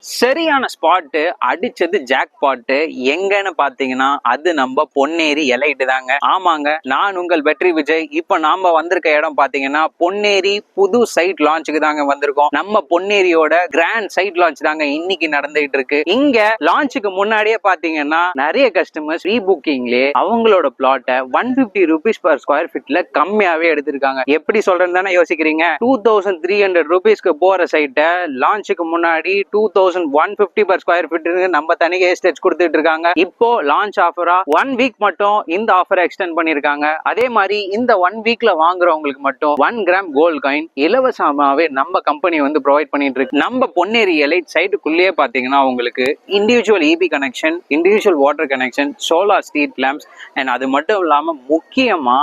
சரியான ஸ்பாட்டு அடிச்சது ஜாக் பாட்டு எங்கன்னு பாத்தீங்கன்னா அது நம்ம பொன்னேரி எலைட்டு தாங்க. ஆமாங்க, நான் உங்கள் வெற்றி விஜய். இப்ப நாம வந்திருக்க இடம் பாத்தீங்கன்னா பொன்னேரி புது சைட் லான்ச்சுக்கு தாங்க வந்திருக்கோம். நம்ம பொன்னேரியோட கிராண்ட் சைட் லான்ச் தாங்க இன்னைக்கு நடந்துகிட்டு இருக்கு. இங்க லான்ச்சுக்கு முன்னாடியே பாத்தீங்கன்னா நிறைய கஸ்டமர்ஸ் ப்ரீ புக்கிங்லயே அவங்களோட பிளாட்டை 150 rupees per square feetல கம்மியாவே எடுத்திருக்காங்க. எப்படி சொல்றேன்னு தானே யோசிக்கிறீங்க? 2300 rupeesக்கு போற சைட்டை லான்ச்சுக்கு முன்னாடி 2150 per square feet நம்ம தனியாக எஸ்டேட்ஸ் கொடுத்துட்டு இருக்காங்க. இப்போ லான்ச் ஆஃபரா 1 வீக் மட்டும் இந்த ஆஃபரை எக்ஸ்டெண்ட் பண்ணிருக்காங்க. அதே மாதிரி இந்த 1 வீக்ல வாங்குறவங்களுக்கு மட்டும் 1 கிராம் கோல்ட் காயின் இலவசமாவே நம்ம கம்பெனி வந்து ப்ரொவைட் பண்ணிட்டு இருக்கு. நம்ம பொன்னேரி எலைட் சைட்டுக்குள்ளேயே பாத்தீங்கன்னா உங்களுக்கு individual EB connection, individual water connection, solar street lamps and அது மட்டும் இல்லாம முக்கியமா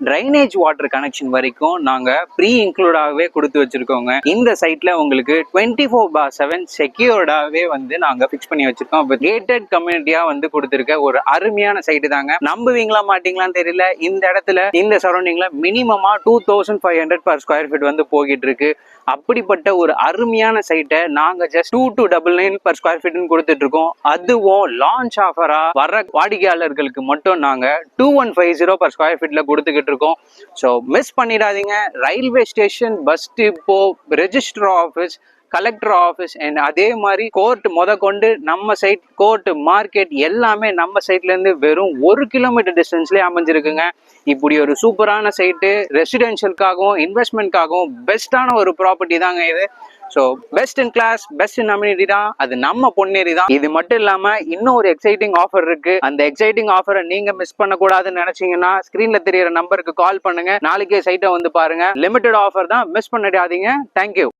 ட்ரைனேஜ் வாட்டர் கனெக்ஷன் வரைக்கும் நாங்க ப்ரீ இன்க்ளூடாகவே கொடுத்து வச்சிருக்கோங்க. இந்த சைட்ல உங்களுக்கு 24/7 செக்யூர்டாவே வந்து நாங்க பிக்ஸ் பண்ணி வச்சிருக்கோம். கேட்டட் கம்யூனிட்டியா வந்து கொடுத்திருக்க ஒரு அருமையான சைட்டு தாங்க. நம்புவீங்களா மாட்டீங்களான்னு தெரியல, இந்த இடத்துல இந்த சரௌண்டிங்ல மினிமமா 2500 per square feet வந்து போகிட்டு இருக்கு. அப்படிப்பட்ட ஒரு அருமையான சைட்டை நாங்க ஜஸ்ட் 2299 per square feet கொடுத்துட்டு இருக்கோம். அதுவும் லான்ச் ஆஃபரா வர வாடிக்கையாளர்களுக்கு மட்டும் நாங்க 2150 per square feetல கொடுத்துக்கிட்டு இருக்கோம். ஸோ மிஸ் பண்ணிடாதீங்க. Railway station, bus depot, register office, collector office and அதே மாதிரி கோர்ட் கொண்டு நம்ம சைட், கோர்ட், மார்க்கெட் எல்லாமே நம்ம சைட்ல இருந்து வெறும் 1 கிலோமீட்டர் டிஸ்டன்ஸ்லயே அமைஞ்சிருக்குங்க. இப்படி ஒரு சூப்பரான சைட்டு ரெசிடென்ஷியலுக்காகவும் இன்வெஸ்ட்மெண்ட்காகவும் பெஸ்டான ஒரு ப்ராப்பர்ட்டி தாங்க இது. So best in class, best in amenity தான், அது நம்ம பொன்னேரி தான். இது மட்டும் இல்லாம இன்னும் ஒரு எக்ஸைட்டிங் ஆஃபர் இருக்கு. அந்த எக்ஸைட்டிங் ஆஃபரை நீங்க மிஸ் பண்ணக்கூடாதுன்னு நினைச்சீங்கன்னா ஸ்கிரீன்ல தெரியற நம்பருக்கு கால் பண்ணுங்க. நாளைக்கே சைட்டை வந்து பாருங்க. லிமிடெட் ஆஃபர் தான், மிஸ் பண்ணிடாதீங்க. தேங்க்யூ.